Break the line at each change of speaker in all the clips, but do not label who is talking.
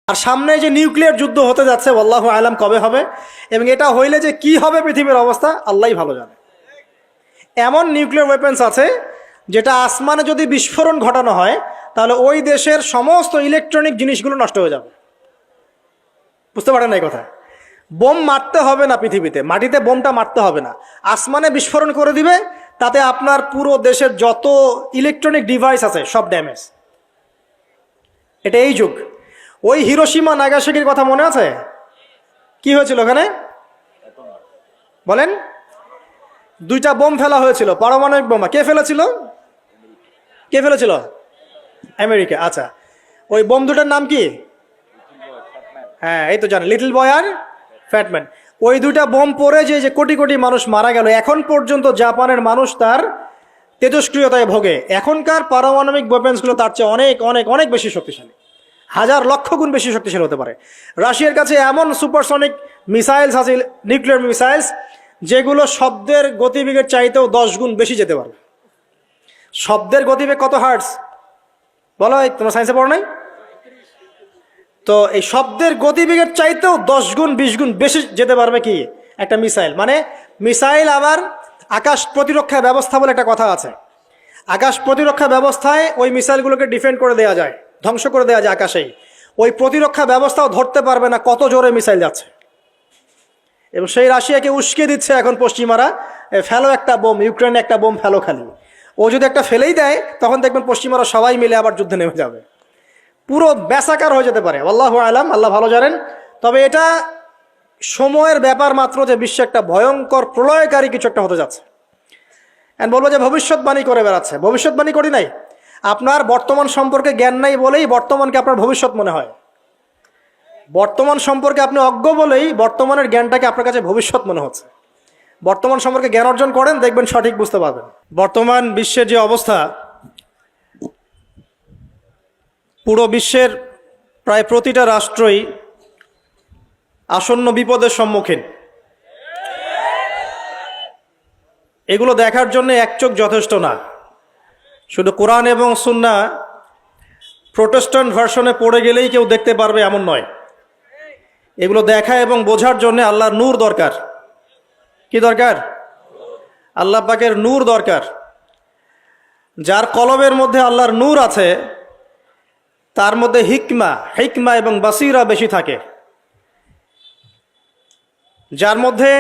আর সামনে যে নিউক্লিয়ার যুদ্ধ হতে যাচ্ছে আল্লাহু আলাম কবে হবে, এবং এটা হইলে যে কি হবে পৃথিবীর অবস্থা আল্লাহই ভালো জানে। এমন নিউক্লিয়ার ওয়েপন্স আছে যেটা আসমানে যদি বিস্ফোরণ ঘটানো হয় তাহলে ওই দেশের সমস্ত ইলেকট্রনিক জিনিসগুলো নষ্ট হয়ে যাবে। বুঝতে পারেন না এই কথা? বোম মারতে হবে না পৃথিবীতে, মাটিতে বোমটা মারতে হবে না, আসমানে বিস্ফোরণ করে দিবে, তাতে আপনার পুরো দেশের যত ইলেকট্রনিক ডিভাইস আছে সব ড্যামেজ। এটা এই যুগ। ওই হিরোশিমা নাগাসাকির কথা মনে আছে? কি হয়েছিল ওখানে বলেন? দুইটা বোম ফেলা হয়েছিল, পারমাণবিক বোমা। কে ফেলেছিল? কে ফেলেছিল? আমেরিকা। আচ্ছা, ওই বোম দুটার নাম কি? হ্যাঁ, এই তো জানেন, লিটল বয় আর ফ্যাটম্যান। ওই দুইটা বোম পড়ে যে কোটি কোটি মানুষ মারা গেল, এখন পর্যন্ত জাপানের মানুষ তার তেজস্ক্রিয়তায় ভোগে। এখনকার পারমাণবিক ওয়েপন্সগুলো তার চেয়ে অনেক অনেক অনেক বেশি শক্তিশালী, হাজার লক্ষ গুণ বেশি শক্তিশালী হতে পারে। রাশিয়ার কাছে এমন সুপারসনিক মিসাইলস আছে, নিউক্লিয়ার মিসাইলস, যেগুলো শব্দের গতিবেগের চাইতেও 10 গুণ বেশি যেতে পারে। শব্দের গতিবেগ কত হার্টস বলো? তোমরা সায়েন্সে পড়ো নাই? তো এই শব্দের গতিবেগের চাইতেও 10 গুণ 20 গুণ বেশি যেতে পারবে কি একটা মিসাইল। মানে মিসাইল আবার আকাশ প্রতিরক্ষা ব্যবস্থা বলে একটা কথা আছে। আকাশ প্রতিরক্ষা ব্যবস্থায় ওই মিসাইলগুলোকে ডিফেন্ড করে দেওয়া যায়, ধ্বংস করে দেওয়া যায় আকাশেই। ওই প্রতিরক্ষা ব্যবস্থাও ধরতে পারবে না কত জোরে মিসাইল যাচ্ছে। এবং সেই রাশিয়াকে উস্কে দিচ্ছে এখন পশ্চিমারা, ফেলো একটা বোম, ইউক্রেনে একটা বোম ফেলো খালি। ও যদি একটা ফেলেই দেয় তখন দেখবেন পশ্চিমারা সবাই মিলে আবার যুদ্ধে নেমে যাবে, পুরো ব্যাসাকার হয়ে যেতে পারে। আল্লাহু আলাম, আল্লাহ ভালো জানেন। তবে এটা সময়ের ব্যাপার মাত্র যে বিশ্বে একটা ভয়ঙ্কর প্রলয়কারী কিছু একটা হতে যাচ্ছে। এখন বলবো যে ভবিষ্যৎবাণী করে বেড়াচ্ছে। ভবিষ্যৎবাণী করি নাই, আপনার বর্তমান সম্পর্কে জ্ঞান নাই বলেই বর্তমানকে আপনার ভবিষ্যৎ মনে হয়। বর্তমান সম্পর্কে আপনি অজ্ঞ বলেই বর্তমানের জ্ঞানটাকে আপনার কাছে ভবিষ্যৎ মনে হচ্ছে। বর্তমান সম্পর্কে জ্ঞান অর্জন করেন, দেখবেন সঠিক বুঝতে পারবেন। বর্তমান বিশ্বের যে অবস্থা, পুরো বিশ্বের প্রায় প্রতিটা রাষ্ট্রই আসন্ন বিপদের সম্মুখীন। এগুলো দেখার জন্য এক চোখ যথেষ্ট না। শুধু কোরআন এবং সুন্নাহ প্রোটেস্ট্যান্ট ভার্সনে পড়ে গেলেই কেউ দেখতে পারবে এমন নয়। এগুলো দেখা এবং বোঝার জন্য আল্লাহর নূর দরকার। কি দরকার? আল্লাহ পাকের নূর দরকার। যার কলবের মধ্যে আল্লাহর নূর আছে তার মধ্যে হিকমা এবং বাসিরা বেশি থাকে। যার মধ্যে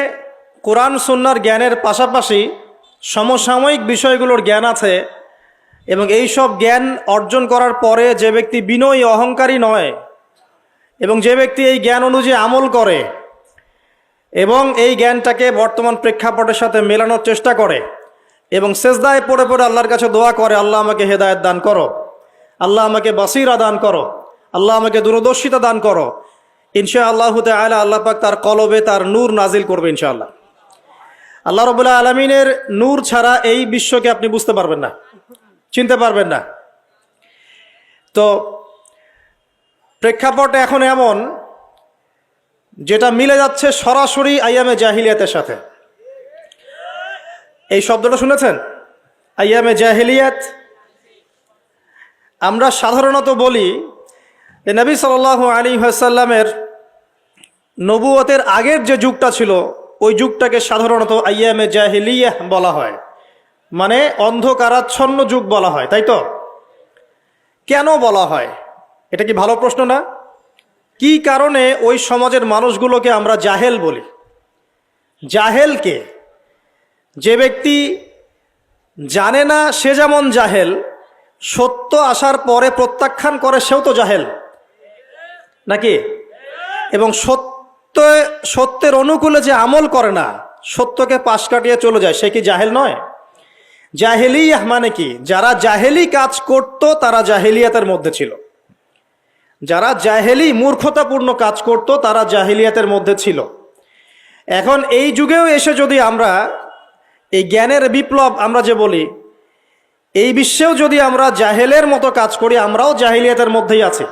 কোরআন সুন্নাহর জ্ঞানের পাশাপাশি সমসাময়িক বিষয়গুলোর জ্ঞান আছে, এবং এই সব জ্ঞান অর্জন করার পরে যে ব্যক্তি বিনয়ী অহংকারী নয়, এবং যে ব্যক্তি এই জ্ঞান অনুযায়ী আমল করে এবং এই জ্ঞানটাকে বর্তমান প্রেক্ষাপটের সাথে মেলানোর চেষ্টা করে এবং সেজদায় পড়ে পড়ে আল্লাহর কাছে দোয়া করে, আল্লাহ আমাকে হেদায়েত দান করো, আল্লাহ আমাকে বাসিরা দান করো, আল্লাহ আমাকে দূরদর্শিতা দান করো, ইনশাআল্লাহ তাআলা আল্লাহ পাক তার কলবে তার নূর নাজিল করবে ইনশাআল্লাহ। আল্লাহ রাব্বুল আলামিনের নূর ছাড়া এই বিশ্বকে আপনি বুঝতে পারবেন না, চিনতে পারবেন না। তো প্রেক্ষাপট এখন এমন যেটা মিলে যাচ্ছে সরাসরি আইয়ামে জাহিলিয়াতের সাথে। এই শব্দটা শুনেছেন? আইয়ামে জাহিলিয়াত। আমরা সাধারণত বলি যে নবী সাল্লাল্লাহু আলাইহি ওয়াসাল্লামের নবুয়তের আগের যে যুগটা ছিল ওই যুগটাকে সাধারণত আইয়ামে জাহিলিয়াহ বলা হয়, মানে অন্ধকারাচ্ছন্ন যুগ বলা হয়, তাই তো? কেন বলা হয়? এটা কি ভালো প্রশ্ন না? কি কারণে ওই সমাজের মানুষগুলোকে আমরা জাহেল বলি? জাহেলকে, যে ব্যক্তি জানে না সে যেমন জাহেল, সত্য আসার পরে প্রত্যাখ্যান করে সেও তো জাহেল নাকি? এবং সত্যের অনুকূলে যে আমল করে না, সত্যকে পাশ কাটিয়ে চলে যায়, সে কি জাহেল নয়? জাহেলিয়াহ মানে কি? যারা জাহেলি কাজ করত তারা জাহেলিয়াতের মধ্যে ছিল। যারা জাহেলি মূর্খতাপূর্ণ কাজ করত তারা জাহেলিয়াতের মধ্যে ছিল। এখন এই যুগেও এসে যদি আমরা এই জ্ঞানের বিপ্লব আমরা যে বলি, এই বিশ্বেও যদি আমরা জাহেলের মতো কাজ করি, আমরাও জাহেলিয়াতের মধ্যেই আছি।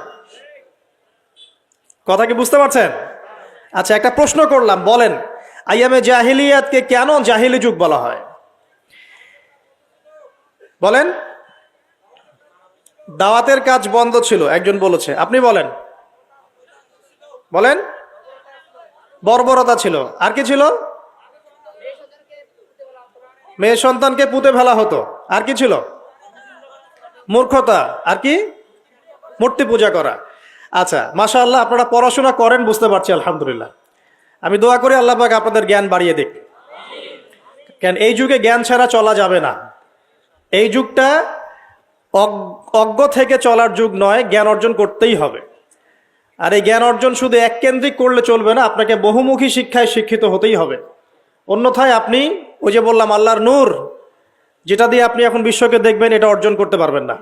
কথা কি বুঝতে পারছেন? আচ্ছা, একটা প্রশ্ন করলাম, বলেন আইয়ামে জাহিলিয়াতকে কেন জাহিলি যুগ বলা হয়? বলেন। দাওয়াতের কাজ বন্ধ ছিল, একজন বলেছে, আপনি বলেন। বলেন, বর্বরতা ছিল। আর কি ছিল? মেয়ে সন্তানকে পুঁতে ফেলা হতো। আর কি ছিল? মূর্খতা। আর কি? মূর্তি পূজা করা। আচ্ছা, মাশাআল্লাহ, আপনারা পড়াশোনা করেন বুঝতে পারছি, আলহামদুলিল্লাহ। আমি দোয়া করি আল্লাহ পাক আপনাদের জ্ঞান বাড়িয়ে দিক। কেন এই যুগে জ্ঞান ছাড়া চলা যাবে না। এই যুগটা অজ্ঞ থেকে চলার যুগ নয়, জ্ঞান অর্জন করতেই হবে। আর এই জ্ঞান অর্জন শুধু এককেন্দ্রিক করলে চলবে না, আপনাকে বহুমুখী শিক্ষায় শিক্ষিত হতেই হবে। অন্যথায় আপনি ওই যে বললাম আল্লাহর নূর, যেটা দিয়ে আপনি এখন বিশ্বকে দেখবেন, এটা অর্জন করতে পারবেন না।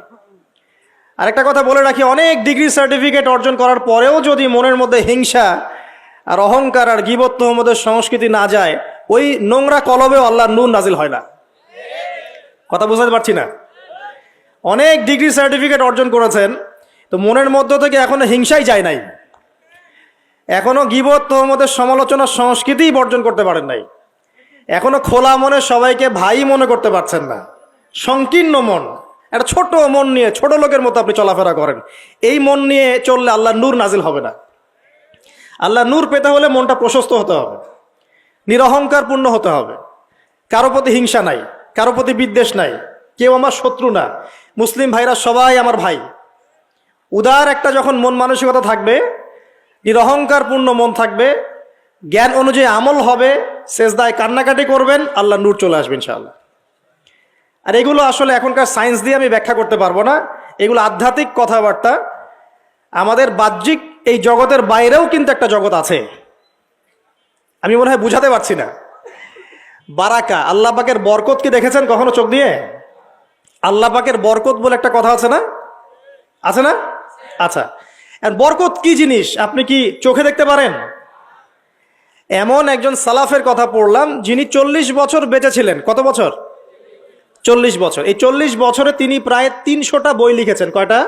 আরেকটা কথা বলে রাখি, অনেক ডিগ্রি সার্টিফিকেট অর্জন করার পরেও যদি মনের মধ্যে হিংসা আর অহংকার আর গীবত তোহমতের সংস্কৃতি না যায়, ওই নোংরা কলবেও আল্লাহর নূর নাজিল হয় না। কথা বুঝাতে পারছি না? অনেক ডিগ্রি সার্টিফিকেট অর্জন করেছেন, তো মনের মধ্য থেকে এখনো হিংসাই যায় নাই, এখনো গীবত তোহমতের সমালোচনার সংস্কৃতিই বর্জন করতে পারেন নাই, এখনো খোলা মনে সবাইকে ভাই মনে করতে পারছেন না। সংকীর্ণ মন, একটা ছোট মন নিয়ে ছোট লোকের মতো আপনি চলাফেরা করেন। এই মন নিয়ে চললে আল্লাহর নূর নাজিল হবে না। আল্লাহর নূর পেতে হলে মনটা প্রশস্ত হতে হবে, নিরহংকার পূর্ণ হতে হবে, কারো প্রতি হিংসা নাই, কারো প্রতি বিদ্বেষ নাই, কেউ আমার শত্রু না, মুসলিম ভাইরা সবাই আমার ভাই। উদার একটা যখন মন মানসিকতা থাকবে, নিরহংকার পূর্ণ মন থাকবে, জ্ঞান অনুযায়ী আমল হবে, সেজদায় কান্নাকাটি করবেন, আল্লাহ নূর চলে আসবে ইনশাআল্লাহ। আর এগুলো আসলে এখনকার সায়েন্স দিয়ে আমি ব্যাখ্যা করতে পারবো না, এগুলো আধ্যাত্মিক কথাবার্তা। আমাদের বাহ্যিক এই জগতের বাইরেও কিন্তু একটা জগৎ আছে, আমি মনে হয় বুঝাতে পারছি না। বারাকা, আল্লাহ পাকের বরকত কি দেখেছেন কখনো চোখ দিয়ে? আল্লাহ পাকের বরকত বলে একটা কথা আছে না? আছে না? আচ্ছা, বরকত কি জিনিস আপনি কি চোখে দেখতে পারেন? এমন একজন সালাফের কথা পড়লাম, যিনি 40 বছর বেঁচে ছিলেন। কত বছর? 40 বছর। এই 40 বছরে তিনি প্রায় 300টা বই লিখেছেন। কয়টা?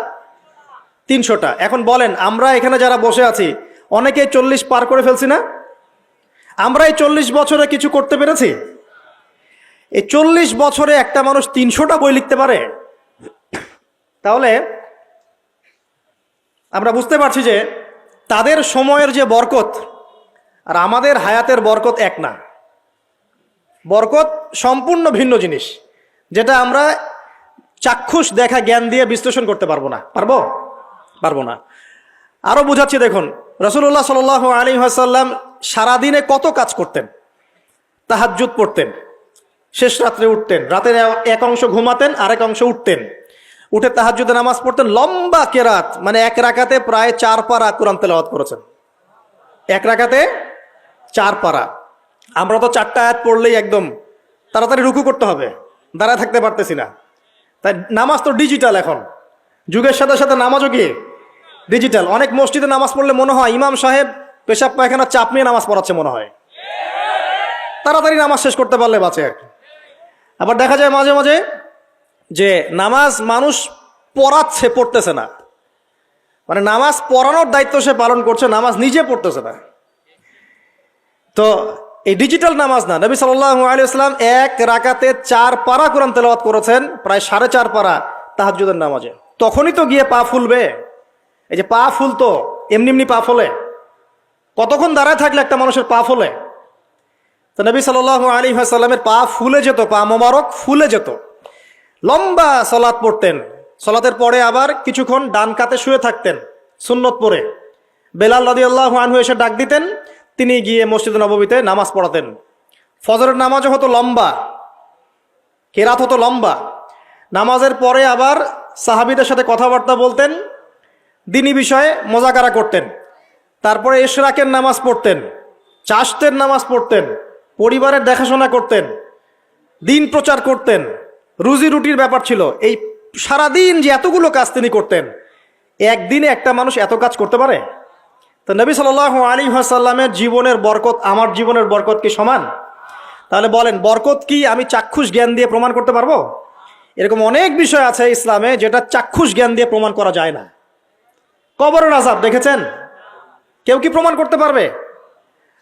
300টা। এখন বলেন, আমরা এখানে যারা বসে আছি অনেকেই 40 পার করে ফেলছি না? আমরা এই 40 বছরে কিছু করতে পেরেছি? এই 40 বছরে একটা মানুষ 300টা বই লিখতে পারে? তাহলে আমরা বুঝতে পারছি যে তাদের সময়ের যে বরকত আর আমাদের হায়াতের বরকত এক না। বরকত সম্পূর্ণ ভিন্ন জিনিস, যেটা আমরা চাক্ষুষ দেখা জ্ঞান দিয়ে বিশ্লেষণ করতে পারবো না। পারবো না। আরো বুঝাচ্ছি, দেখুন, রাসূলুল্লাহ সাল্লাল্লাহু আলাইহি ওয়াসাল্লাম সারাদিনে কত কাজ করতেন। তাহাজ্জুদ পড়তেন, শেষ রাত্রে উঠতেন, রাতের এক অংশ ঘুমাতেন, আরেক অংশ উঠতেন, উঠে তাহাজ্জুদে নামাজ পড়তেন, লম্বা কেরাত, মানে এক রাকাতে প্রায় 4 পারা কোরআন তেলাওয়াত করেছেন। এক রাকাতে 4 পারা। আমরা তো 4টা আয়াত পড়লেই একদম তাড়াতাড়ি রুকু করতে হবে, দাঁড়ায় থাকতে পারতেছি না। তাই নামাজ তো ডিজিটাল, এখন যুগের সাথে সাথে নামাজও কি ডিজিটাল। অনেক মসজিদে নামাজ পড়লে মনে হয় ইমাম সাহেব পেশাব পায়খানা চাপ নিয়ে নামাজ পড়াচ্ছে মনে হয়, তাড়াতাড়ি নামাজ শেষ করতে পারলে বাঁচে আর কি। আবার দেখা যায় মাঝে মাঝে যে নামাজ মানুষ পড়াচ্ছে, পড়তেছে না, মানে নামাজ পড়ানোর দায়িত্ব সে পালন করছে, নামাজ নিজে পড়তেছে না। তো এই ডিজিটাল নামাজ না, নবী সাল্লাল্লাহু আলাইহি ওয়াসাল্লাম এক রাকাতে 4 পারা কোরআন তেলাওয়াত করেছেন, প্রায় 4.5 পারা তাহাজ্জুদের নামাজে। তখনই তো গিয়ে পা ফুলবে। এই যে পা ফুলতো, এমনি এমনি পা ফলে? কতক্ষণ দাঁড়ায় থাকলে একটা মানুষের পা ফলে? তো নবী সাল্লাল্লাহু আলাইহি ওয়াসাল্লামের পা ফুলে যেত, পা মোবারক ফুলে যেত। লম্বা সালাত পড়তেন, সালাতের পরে আবার কিছুক্ষণ ডান কাতে শুয়ে থাকতেন সুন্নত পড়ে। বেলাল রাদিয়াল্লাহু আনহু এসে ডাক দিতেন, তিনি গিয়ে মসজিদে নববীতে নামাজ পড়াতেন। ফজরের নামাজও হতো লম্বা, কেরাত হতো লম্বা। নামাজের পরে আবার সাহাবীদের সাথে কথাবার্তা বলতেন, দিনী বিষয়ে মোজাকারা করতেন। তারপরে ইশরাকের নামাজ পড়তেন, চাশতের নামাজ পড়তেন, পরিবারের দেখাশোনা করতেন, দিন প্রচার করতেন, রুজি রুটির ব্যাপার ছিল। এই সারাদিন যে এতগুলো কাজ তিনি করতেন, একদিনে একটা মানুষ এত কাজ করতে পারে? তো নবী সাল্লাল্লাহু আলাইহি ওয়াসাল্লামের জীবনের বরকত আমার জীবনের বরকত কি সমান? তাহলে বলেন, বরকত কি আমি চাক্ষুষ জ্ঞান দিয়ে প্রমাণ করতে পারবো? এরকম অনেক বিষয় আছে ইসলামে যেটা চাক্ষুষ জ্ঞান দিয়ে প্রমাণ করা যায় না। কবরের আযাব দেখেছেন? কেউ কি প্রমাণ করতে পারবে?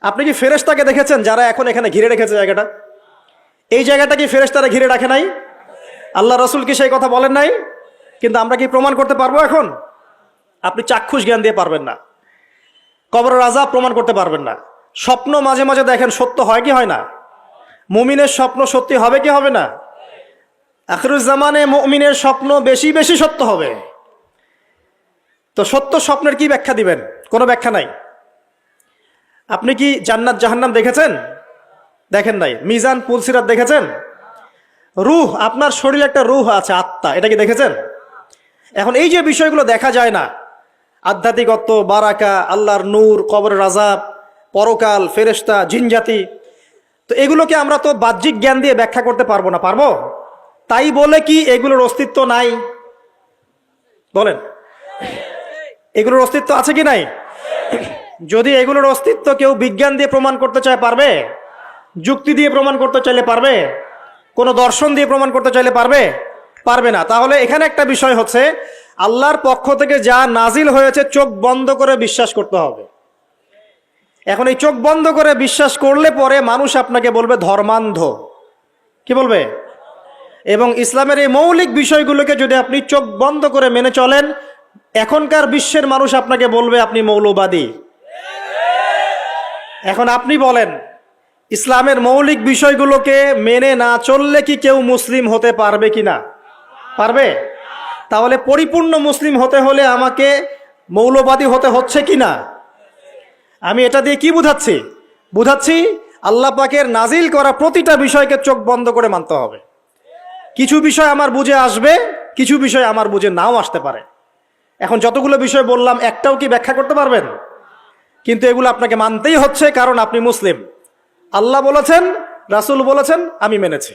আপনি কি ফেরেশতাকে দেখেছেন যারা এখন এখানে ঘিরে রেখেছে জায়গাটা? এই জায়গাটা কি ফেরেশতারা ঘিরে রাখে নাই? আল্লাহ রাসূল কি সেই কথা বলেন নাই? কিন্তু আমরা কি প্রমাণ করতে পারবো এখন? আপনি চাক্ষুষ জ্ঞান দিয়ে পারবেন না। কবরের আযাব প্রমাণ করতে পারবেন না। স্বপ্ন মাঝে মাঝে দেখেন, সত্য হয় কি হয় না? মুমিনের স্বপ্ন সত্যি হবে কি হবে না? আখিরুজ্জামানে মুমিনের স্বপ্ন বেশি বেশি সত্য হবে। তো সত্য স্বপ্নের কি ব্যাখ্যা দিবেন? কোনো ব্যাখ্যা নাই। আপনি কি জান্নাত জাহান্নাম দেখেছেন? দেখেন নাই। মিজান পুলসিরাত দেখেছেন? রূহ, আপনার শরীরে একটা রূহ আছে, আত্মা, এটা কি দেখেছেন? এখন এই যে বিষয়গুলো দেখা যায় না, আধ্যাত্মিকত্ব, বারাকা, আল্লাহর নূর, কবরের আযাব, পরকাল, ফেরেশতা, জিনজাতি, তো এগুলোকে আমরা তো বাহ্যিক জ্ঞান দিয়ে ব্যাখ্যা করতে পারবো না, পারবো? তাই বলে কি এগুলোর অস্তিত্ব নাই? বলেন, এগুলোর অস্তিত্ব আছে কি নাই? যদি এগুলোর অস্তিত্ব কেউ বিজ্ঞান দিয়ে প্রমাণ করতে চায়, পারবে? যুক্তি দিয়ে প্রমাণ করতে চাইলে পারবে? কোনো দর্শন দিয়ে প্রমাণ করতে চাইলে পারবে? পারবে না। তাহলে এখানে একটা বিষয় হচ্ছে, আল্লাহর পক্ষ থেকে যা নাজিল হয়েছে চোখ বন্ধ করে বিশ্বাস করতে হবে। এখন এই চোখ বন্ধ করে বিশ্বাস করলে পরে মানুষ আপনাকে বলবে ধর্মান্ধ। কি বলবে? এবং ইসলামের এই মৌলিক বিষয়গুলোকে যদি আপনি চোখ বন্ধ করে মেনে চলেন, এখনকার বিশ্বের মানুষ আপনাকে বলবে আপনি মৌলবাদী। এখন আপনি বলেন, ইসলামের মৌলিক বিষয়গুলোকে মেনে না চললে কি কেউ মুসলিম হতে পারবে কি না? পারবে? তাহলে পরিপূর্ণ মুসলিম হতে হলে আমাকে মৌলবাদী হতে হচ্ছে কি না? আমি এটা দিয়ে কি বুঝাচ্ছি? বুঝাচ্ছি আল্লাহ পাকের নাজিল করা প্রতিটা বিষয়কে চোখ বন্ধ করে মানতে হবে। কিছু বিষয় আমার বুঝে আসবে, কিছু বিষয় আমার বুঝে নাও আসতে পারে। এখন যতগুলো বিষয় বললাম, একটাও কি ব্যাখ্যা করতে পারবেন? কিন্তু এগুলো আপনাকে মানতেই হচ্ছে, কারণ আপনি মুসলিম। আল্লাহ বলেছেন, রাসূল বলেছেন, আমি মেনেছি।